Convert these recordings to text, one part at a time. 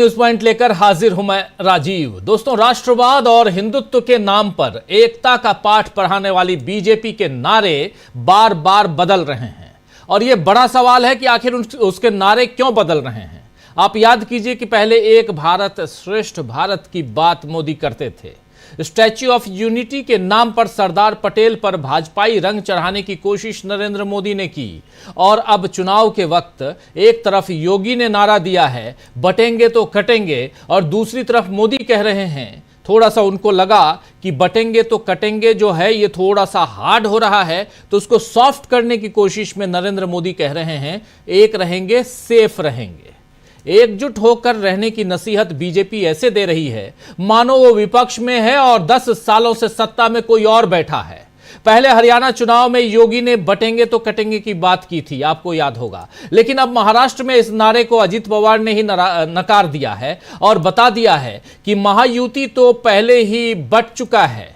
News point लेकर हाजिर हूं मैं राजीव। दोस्तों, राष्ट्रवाद और हिंदुत्व के नाम पर एकता का पाठ पढ़ाने वाली बीजेपी के नारे बार बार बदल रहे हैं और यह बड़ा सवाल है कि आखिर उसके नारे क्यों बदल रहे हैं। आप याद कीजिए कि पहले एक भारत श्रेष्ठ भारत की बात मोदी करते थे। स्टैच्यू ऑफ यूनिटी के नाम पर सरदार पटेल पर भाजपाई रंग चढ़ाने की कोशिश नरेंद्र मोदी ने की और अब चुनाव के वक्त एक तरफ योगी ने नारा दिया है बटेंगे तो कटेंगे और दूसरी तरफ मोदी कह रहे हैं, थोड़ा सा उनको लगा कि बटेंगे तो कटेंगे जो है ये थोड़ा सा हार्ड हो रहा है तो उसको सॉफ्ट करने की कोशिश में नरेंद्र मोदी कह रहे हैं एक रहेंगे सेफ रहेंगे। एकजुट होकर रहने की नसीहत बीजेपी ऐसे दे रही है मानो वो विपक्ष में है और 10 सालों से सत्ता में कोई और बैठा है। पहले हरियाणा चुनाव में योगी ने बटेंगे तो कटेंगे की बात की थी, आपको याद होगा, लेकिन अब महाराष्ट्र में इस नारे को अजित पवार ने ही नकार दिया है और बता दिया है कि महायुति तो पहले ही बट चुका है।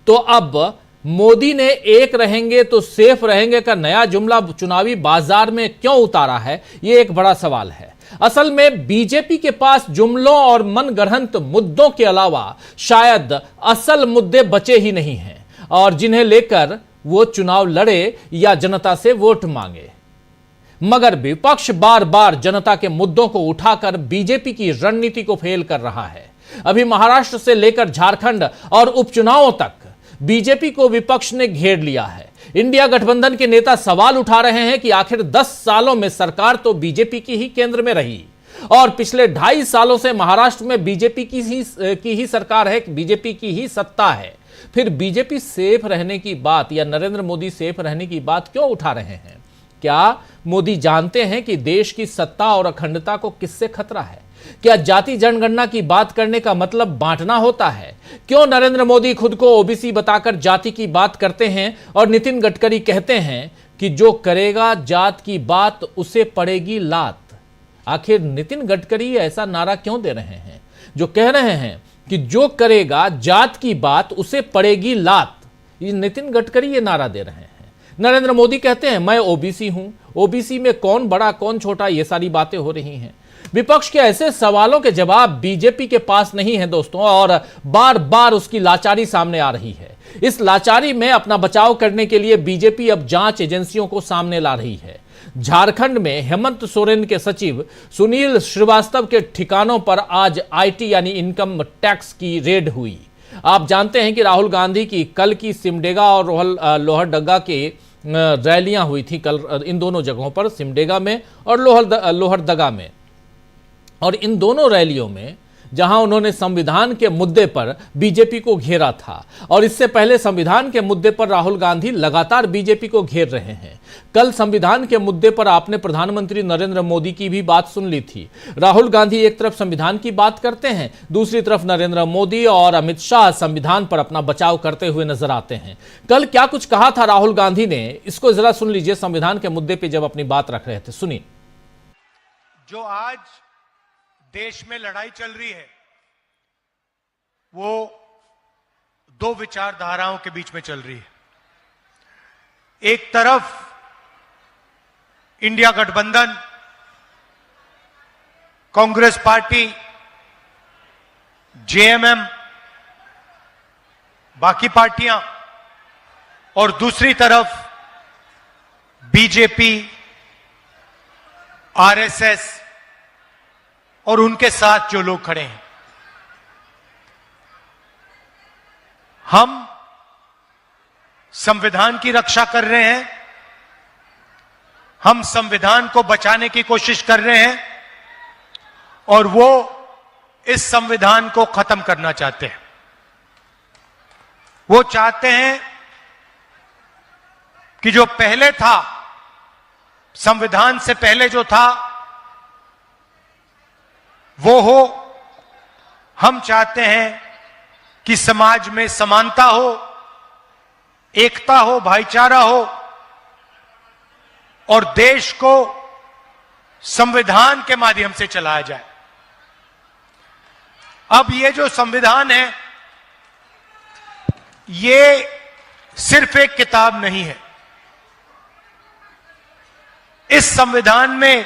तो अब मोदी ने एक रहेंगे तो सेफ रहेंगे का नया जुमला चुनावी बाजार में क्यों उतारा है, यह एक बड़ा सवाल है। असल में बीजेपी के पास जुमलों और मनगढ़ंत मुद्दों के अलावा शायद असल मुद्दे बचे ही नहीं हैं और जिन्हें लेकर वो चुनाव लड़े या जनता से वोट मांगे। मगर विपक्ष बार बार जनता के मुद्दों को उठाकर बीजेपी की रणनीति को फेल कर रहा है। अभी महाराष्ट्र से लेकर झारखंड और उपचुनावों तक बीजेपी को विपक्ष ने घेर लिया है। इंडिया गठबंधन के नेता सवाल उठा रहे हैं कि आखिर 10 सालों में सरकार तो बीजेपी की ही केंद्र में रही और पिछले 2.5 सालों से महाराष्ट्र में बीजेपी की ही सरकार है, बीजेपी की ही सत्ता है। फिर बीजेपी सेफ रहने की बात या नरेंद्र मोदी सेफ रहने की बात क्यों उठा रहे हैं? क्या मोदी जानते हैं कि देश की सत्ता और अखंडता को किससे खतरा है? क्या जाति जनगणना की बात करने का मतलब बांटना होता है? क्यों नरेंद्र मोदी खुद को ओबीसी बताकर जाति की बात करते हैं और नितिन गडकरी कहते हैं कि जो करेगा जात की बात उसे पड़ेगी लात? आखिर नितिन गडकरी ऐसा नारा क्यों दे रहे हैं जो कह रहे हैं कि जो करेगा जात की बात उसे पड़ेगी लात? ये नितिन गडकरी ये नारा दे रहे हैं। नरेंद्र मोदी कहते हैं मैं ओबीसी हूं, ओबीसी में कौन बड़ा कौन छोटा, ये सारी बातें हो रही हैं। विपक्ष के ऐसे सवालों के जवाब बीजेपी के पास नहीं है दोस्तों और बार बार उसकी लाचारी सामने आ रही है। इस लाचारी में अपना बचाव करने के लिए बीजेपी अब जांच एजेंसियों को सामने ला रही है। झारखंड में हेमंत सोरेन के सचिव सुनील श्रीवास्तव के ठिकानों पर आज आईटी यानी इनकम टैक्स की रेड हुई। आप जानते हैं कि राहुल गांधी की कल की सिमडेगा और लोहरदगा के रैलियां हुई थी कल इन दोनों जगहों पर, सिमडेगा में और लोहरदगा में। और इन दोनों रैलियों में जहां उन्होंने संविधान के मुद्दे पर बीजेपी को घेरा था और इससे पहले संविधान के मुद्दे पर राहुल गांधी लगातार बीजेपी को घेर रहे हैं। कल संविधान के मुद्दे पर आपने प्रधानमंत्री नरेंद्र मोदी की भी बात सुन ली थी। राहुल गांधी एक तरफ संविधान की बात करते हैं, दूसरी तरफ नरेंद्र मोदी और अमित शाह संविधान पर अपना बचाव करते हुए नजर आते हैं। कल क्या कुछ कहा था राहुल गांधी ने, इसको जरा सुन लीजिए। संविधान के मुद्दे पर जब अपनी बात रख रहे थे, सुनिए। जो आज देश में लड़ाई चल रही है वो दो विचारधाराओं के बीच में चल रही है। एक तरफ इंडिया गठबंधन, कांग्रेस पार्टी, जेएमएम, बाकी पार्टियां और दूसरी तरफ बीजेपी, आरएसएस और उनके साथ जो लोग खड़े हैं। हम संविधान की रक्षा कर रहे हैं, हम संविधान को बचाने की कोशिश कर रहे हैं और वो इस संविधान को खत्म करना चाहते हैं। वो चाहते हैं कि जो पहले था, संविधान से पहले जो था वो हो। हम चाहते हैं कि समाज में समानता हो, एकता हो, भाईचारा हो और देश को संविधान के माध्यम से चलाया जाए। अब ये जो संविधान है ये सिर्फ एक किताब नहीं है। इस संविधान में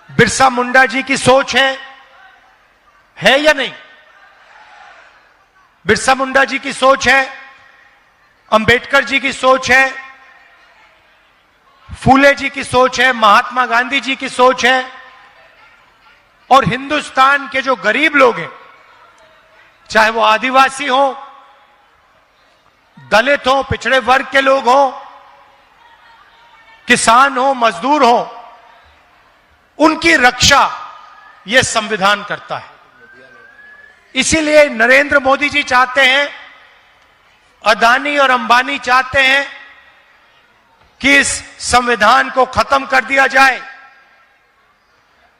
बिरसा मुंडा जी की सोच है या नहीं? बिरसा मुंडा जी की सोच है, अंबेडकर जी की सोच है, फूले जी की सोच है, महात्मा गांधी जी की सोच है, और हिंदुस्तान के जो गरीब लोग हैं, चाहे वो आदिवासी हो, दलित हो, पिछड़े वर्ग के लोग हो, किसान हो, मजदूर हो, उनकी रक्षा यह संविधान करता है। इसीलिए नरेंद्र मोदी जी चाहते हैं, अदानी और अंबानी चाहते हैं कि इस संविधान को खत्म कर दिया जाए,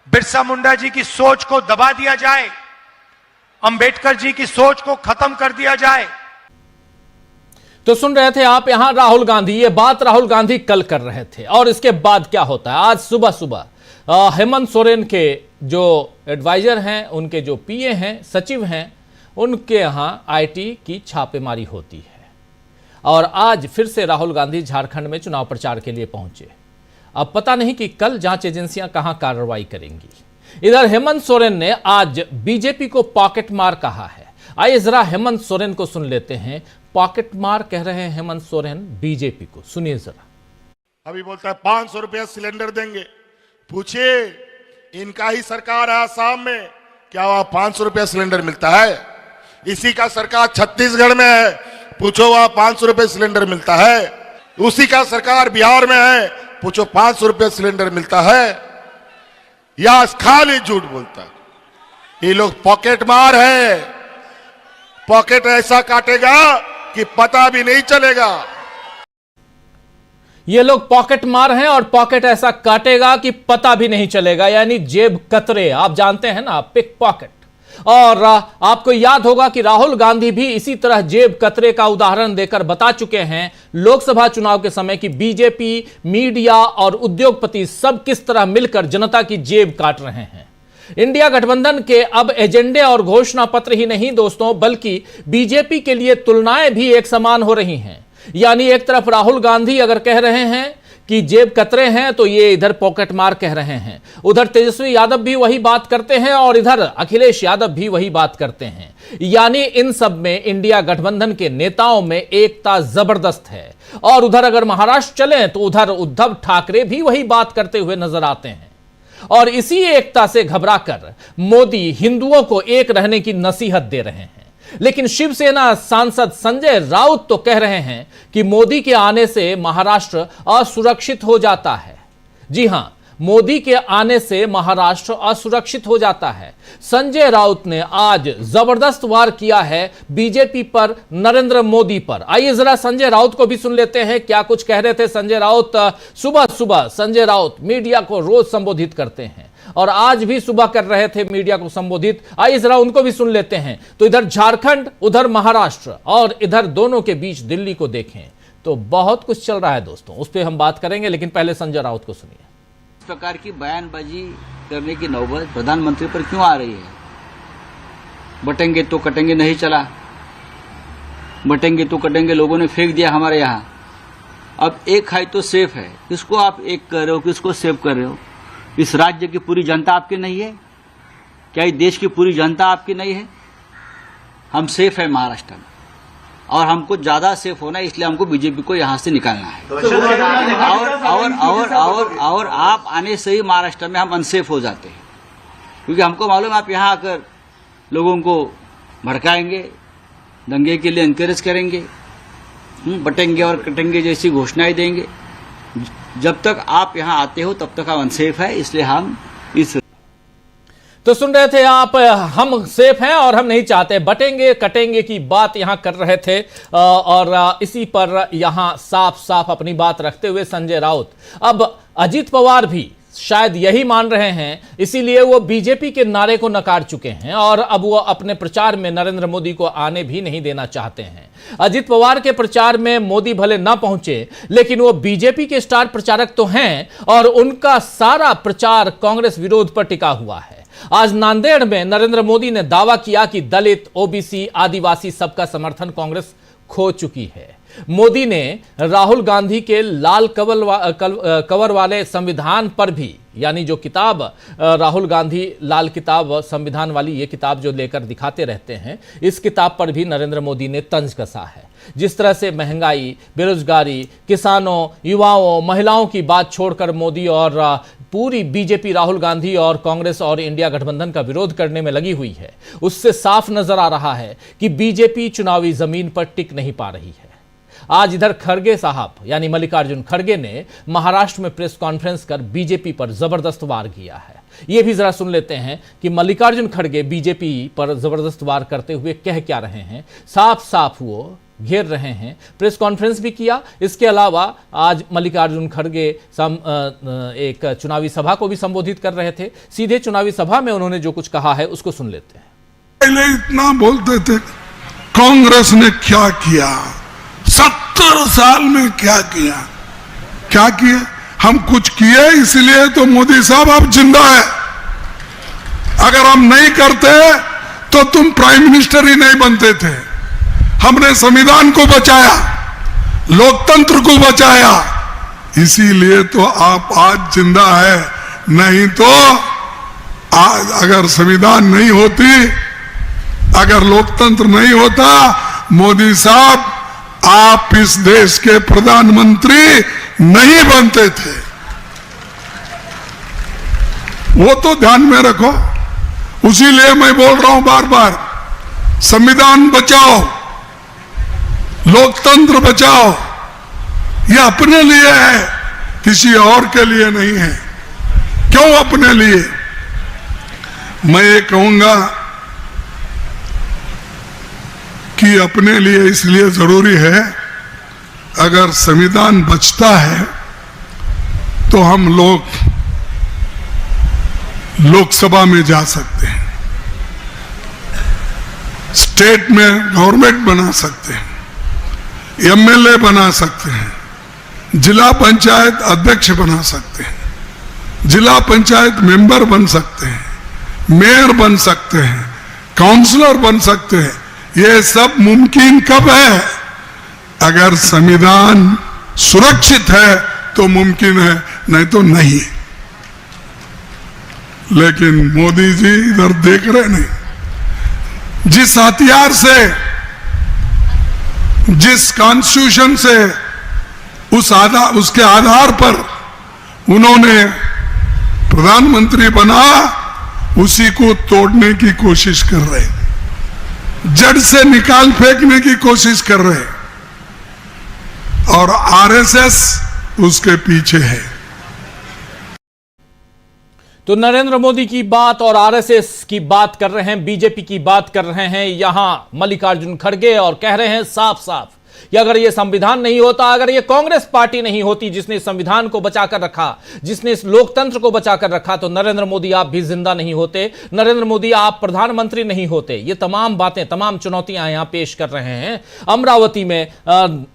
बिरसा मुंडा जी की सोच को दबा दिया जाए, अंबेडकर जी की सोच को खत्म कर दिया जाए। तो सुन रहे थे आप यहां राहुल गांधी, ये बात राहुल गांधी कल कर रहे थे। और इसके बाद क्या होता है, आज सुबह सुबह हेमंत सोरेन के जो एडवाइजर हैं, उनके जो पीए हैं, सचिव हैं, उनके यहां आईटी की छापेमारी होती है। और आज फिर से राहुल गांधी झारखंड में चुनाव प्रचार के लिए पहुंचे। अब पता नहीं कि कल जांच एजेंसियां कहां कार्रवाई करेंगी। इधर हेमंत सोरेन ने आज बीजेपी को पॉकेट मार कहा है। आइए जरा हेमंत सोरेन को सुन लेते हैं। पॉकेट मार कह रहे हैं हेमंत सोरेन बीजेपी को, सुनिए जरा। अभी बोलता है 500 रुपया सिलेंडर देंगे। पूछिए, इनका ही सरकार है आसाम में, क्या वहां 500 रुपया सिलेंडर मिलता है? इसी का सरकार छत्तीसगढ़ में है, पूछो वहां 500 रुपये सिलेंडर मिलता है? उसी का सरकार बिहार में है, पूछो 500 रुपये सिलेंडर मिलता है? या खाली झूठ बोलता है। ये लोग पॉकेट मार है, पॉकेट ऐसा काटेगा कि पता भी नहीं चलेगा। ये लोग पॉकेट मार हैं और पॉकेट ऐसा काटेगा कि पता भी नहीं चलेगा, यानी जेब कतरे, आप जानते हैं ना, पिक पॉकेट। और आपको याद होगा कि राहुल गांधी भी इसी तरह जेब कतरे का उदाहरण देकर बता चुके हैं लोकसभा चुनाव के समय कि बीजेपी, मीडिया और उद्योगपति सब किस तरह मिलकर जनता की जेब काट रहे हैं। इंडिया गठबंधन के अब एजेंडे और घोषणा पत्र ही नहीं दोस्तों, बल्कि बीजेपी के लिए तुलनाएं भी एक समान हो रही हैं। यानी एक तरफ राहुल गांधी अगर कह रहे हैं कि जेब कतरे हैं, तो ये इधर पॉकेट मार कह रहे हैं। उधर तेजस्वी यादव भी वही बात करते हैं और इधर अखिलेश यादव भी वही बात करते हैं। यानी इन सब में इंडिया गठबंधन के नेताओं में एकता जबरदस्त है। और उधर अगर महाराष्ट्र चलें तो उधर उद्धव ठाकरे भी वही बात करते हुए नजर आते हैं। और इसी एकता से घबराकर मोदी हिंदुओं को एक रहने की नसीहत दे रहे हैं। लेकिन शिवसेना सांसद संजय राउत तो कह रहे हैं कि मोदी के आने से महाराष्ट्र असुरक्षित हो जाता है। जी हां, मोदी के आने से महाराष्ट्र असुरक्षित हो जाता है। संजय राउत ने आज जबरदस्त वार किया है बीजेपी पर, नरेंद्र मोदी पर। आइए जरा संजय राउत को भी सुन लेते हैं, क्या कुछ कह रहे थे संजय राउत। सुबह सुबह संजय राउत मीडिया को रोज संबोधित करते हैं और आज भी सुबह कर रहे थे मीडिया को संबोधित। आइए जरा उनको भी सुन लेते हैं। तो इधर झारखंड, उधर महाराष्ट्र और इधर दोनों के बीच दिल्ली को देखें तो बहुत कुछ चल रहा है दोस्तों, उस पर हम बात करेंगे। लेकिन पहले संजय राउत को सुनिए। इस प्रकार की बयानबाजी करने की नौबत प्रधानमंत्री पर क्यों आ रही है? बटेंगे तो कटेंगे नहीं चला, बटेंगे तो कटेंगे लोगों ने फेंक दिया हमारे यहाँ। अब एक खाई तो सेफ है, किसको आप एक कर रहे हो, किसको सेव कर रहे हो? इस राज्य की पूरी जनता आपकी नहीं है क्या? इस देश की पूरी जनता आपकी नहीं है? हम सेफ है महाराष्ट्र में और हमको ज्यादा सेफ होना है, इसलिए हमको बीजेपी को यहां से निकालना है। और आप आने से ही महाराष्ट्र में हम अनसेफ हो जाते हैं, क्योंकि हमको मालूम है आप यहां आकर लोगों को भड़काएंगे, दंगे के लिए एनकरेज करेंगे, बटेंगे और कटेंगे जैसी घोषणाएं देंगे। जब तक आप यहां आते हो तब तक हम अनसेफ है, इसलिए हम इस तो सुन रहे थे आप, हम सेफ हैं और हम नहीं चाहते बटेंगे कटेंगे की बात यहां कर रहे थे। और इसी पर यहां साफ साफ अपनी बात रखते हुए संजय राउत, अब अजित पवार भी शायद यही मान रहे हैं, इसीलिए वो बीजेपी के नारे को नकार चुके हैं और अब वो अपने प्रचार में नरेंद्र मोदी को आने भी नहीं देना चाहते हैं। अजित पवार के प्रचार में मोदी भले ना पहुंचे, लेकिन वो बीजेपी के स्टार प्रचारक तो हैं और उनका सारा प्रचार कांग्रेस विरोध पर टिका हुआ है। आज नांदेड़ में नरेंद्र मोदी ने दावा किया कि दलित, ओबीसी, आदिवासी सबका समर्थन कांग्रेस खो चुकी है। मोदी ने राहुल गांधी के लाल कवर वाले संविधान पर भी, यानी जो किताब राहुल गांधी लाल किताब संविधान वाली ये किताब जो लेकर दिखाते रहते हैं, इस किताब पर भी नरेंद्र मोदी ने तंज कसा है। जिस तरह से महंगाई, बेरोजगारी, किसानों, युवाओं, महिलाओं की बात छोड़कर मोदी और पूरी बीजेपी राहुल गांधी और कांग्रेस और इंडिया गठबंधन का विरोध करने में लगी हुई है, उससे साफ नजर आ रहा है कि बीजेपी चुनावी जमीन पर टिक नहीं पा रही है। आज इधर खड़गे साहब यानी मल्लिकार्जुन खड़गे ने महाराष्ट्र में प्रेस कॉन्फ्रेंस कर बीजेपी पर जबरदस्त वार किया है। यह भी जरा सुन लेते हैं कि मल्लिकार्जुन खड़गे बीजेपी पर जबरदस्त वार करते हुए कह क्या रहे हैं। साफ साफ वो घेर रहे हैं, प्रेस कॉन्फ्रेंस भी किया। इसके अलावा आज मल्लिकार्जुन खड़गे एक चुनावी सभा को भी संबोधित कर रहे थे। सीधे चुनावी सभा में उन्होंने जो कुछ कहा है उसको सुन लेते हैं। पहले इतना बोलते थे कांग्रेस ने क्या किया, 70 साल में क्या किया, क्या किया? हम कुछ किए इसलिए तो मोदी साहब आप जिंदा है। अगर हम नहीं करते तो तुम प्राइम मिनिस्टर ही नहीं बनते थे। हमने संविधान को बचाया, लोकतंत्र को बचाया, इसीलिए तो आप आज जिंदा है। नहीं तो आज अगर संविधान नहीं होती, अगर लोकतंत्र नहीं होता, मोदी साहब आप इस देश के प्रधानमंत्री नहीं बनते थे। वो तो ध्यान में रखो। उसीलिए मैं बोल रहा हूं बार बार, संविधान बचाओ, लोकतंत्र बचाओ। ये अपने लिए है, किसी और के लिए नहीं है। क्यों अपने लिए? मैं ये कहूंगा कि अपने लिए इसलिए जरूरी है, अगर संविधान बचता है तो हम लोग लोकसभा में जा सकते हैं, स्टेट में गवर्नमेंट बना सकते हैं, एमएलए बना सकते हैं, जिला पंचायत अध्यक्ष बना सकते हैं, जिला पंचायत मेंबर बन सकते हैं, मेयर बन सकते हैं, काउंसलर बन सकते हैं। ये सब मुमकिन कब है? अगर संविधान सुरक्षित है तो मुमकिन है, नहीं तो नहीं। लेकिन मोदी जी इधर देख रहे नहीं। जिस हथियार से, जिस कॉन्स्टिट्यूशन से, उसके आधार पर उन्होंने प्रधानमंत्री बना, उसी को तोड़ने की कोशिश कर रहे, जड़ से निकाल फेंकने की कोशिश कर रहे, और आरएसएस उसके पीछे है। तो नरेंद्र मोदी की बात और आरएसएस की बात कर रहे हैं, बीजेपी की बात कर रहे हैं यहां मल्लिकार्जुन खड़गे, और कह रहे हैं साफ साफ कि अगर यह संविधान नहीं होता, अगर यह कांग्रेस पार्टी नहीं होती जिसने संविधान को बचाकर रखा, जिसने इस लोकतंत्र को बचाकर रखा, तो नरेंद्र मोदी आप भी जिंदा नहीं होते, नरेंद्र मोदी आप प्रधानमंत्री नहीं होते। ये तमाम बातें, तमाम चुनौतियां यहां पेश कर रहे हैं अमरावती में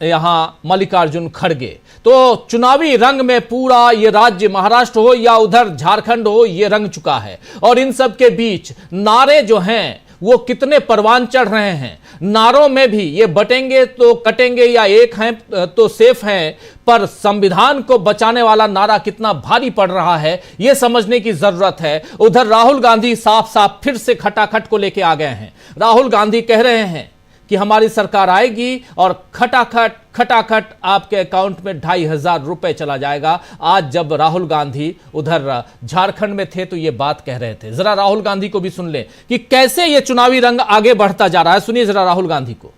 यहां मल्लिकार्जुन खड़गे। तो चुनावी रंग में पूरा ये राज्य, महाराष्ट्र हो या उधर झारखंड हो, ये रंग चुका है। और इन सब के बीच नारे जो हैं वो कितने परवान चढ़ रहे हैं। नारों में भी ये बटेंगे तो कटेंगे या एक हैं तो सेफ हैं, पर संविधान को बचाने वाला नारा कितना भारी पड़ रहा है यह समझने की जरूरत है। उधर राहुल गांधी साफ साफ फिर से खटाखट को लेके आ गए हैं। राहुल गांधी कह रहे हैं कि हमारी सरकार आएगी और खटाखट खटाखट आपके अकाउंट में 2,500 रुपए चला जाएगा। आज जब राहुल गांधी उधर झारखंड में थे तो ये बात कह रहे थे। जरा राहुल गांधी को भी सुन लें कि कैसे ये चुनावी रंग आगे बढ़ता जा रहा है। सुनिए जरा राहुल गांधी को।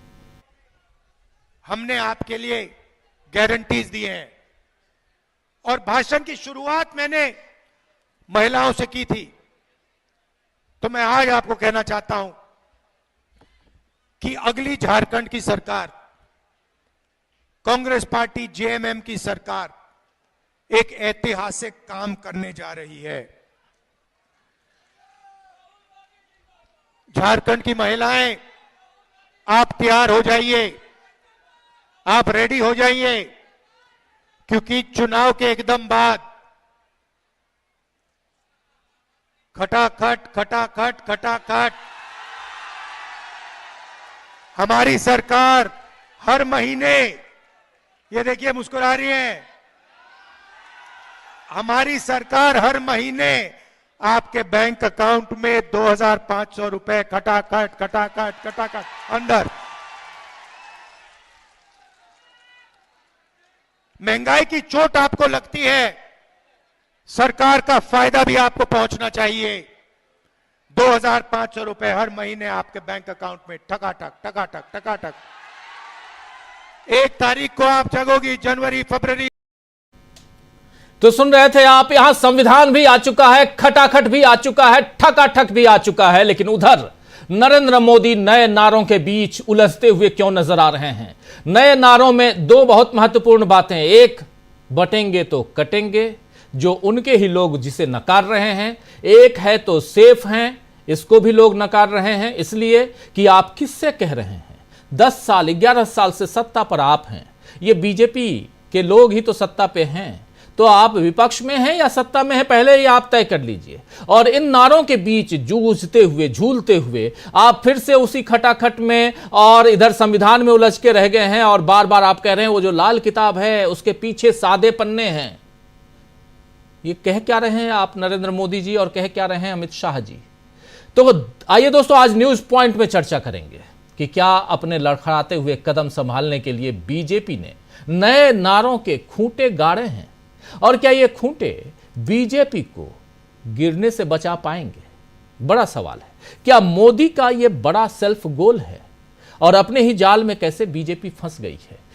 हमने आपके लिए गारंटीज दिए हैं, और भाषण की शुरुआत मैंने महिलाओं से की थी, तो मैं आज आपको कहना चाहता हूं कि अगली झारखंड की सरकार, कांग्रेस पार्टी जेएमएम की सरकार एक ऐतिहासिक काम करने जा रही है। झारखंड की महिलाएं, आप तैयार हो जाइए, आप रेडी हो जाइए, क्योंकि चुनाव के एकदम बाद खटाखट खटाखट खटाखट हमारी सरकार हर महीने ये देखिए मुस्कुरा रही है। हमारी सरकार हर महीने आपके बैंक अकाउंट में 2,500 रुपए खटाखट अंदर। महंगाई की चोट आपको लगती है, सरकार का फायदा भी आपको पहुंचना चाहिए। 2,500 रुपए हर महीने आपके बैंक अकाउंट में टकाटक। 1 तारीख को आप जगोगी, जनवरी फरवरी। तो सुन रहे थे आप, यहां संविधान भी आ चुका है, खटाखट भी आ चुका है, ठकाठक भी आ चुका है, लेकिन उधर नरेंद्र मोदी नए नारों के बीच उलझते हुए क्यों नजर आ रहे हैं? नए नारों में 2 बहुत महत्वपूर्ण बातें। एक, बटेंगे तो कटेंगे, जो उनके ही लोग जिसे नकार रहे हैं। एक है तो सेफ हैं, इसको भी लोग नकार रहे हैं, इसलिए कि आप किससे कह रहे हैं? 10 साल 11 साल से सत्ता पर आप हैं, ये बीजेपी के लोग ही तो सत्ता पे हैं, तो आप विपक्ष में हैं या सत्ता में हैं, पहले ही आप तय कर लीजिए। और इन नारों के बीच जूझते हुए, झूलते हुए आप फिर से उसी खटाखट में और इधर संविधान में उलझ के रह गए हैं। और बार बार आप कह रहे हैं वो जो लाल किताब है उसके पीछे सादे पन्ने हैं। ये कह क्या रहे हैं आप नरेंद्र मोदी जी और कह क्या रहे हैं अमित शाह जी? तो आइए दोस्तों, आज न्यूज पॉइंट में चर्चा करेंगे कि क्या अपने लड़खड़ाते हुए कदम संभालने के लिए बीजेपी ने नए नारों के खूंटे गाड़े हैं, और क्या ये खूंटे बीजेपी को गिरने से बचा पाएंगे? बड़ा सवाल है। क्या मोदी का ये बड़ा सेल्फ गोल है, और अपने ही जाल में कैसे बीजेपी फंस गई है?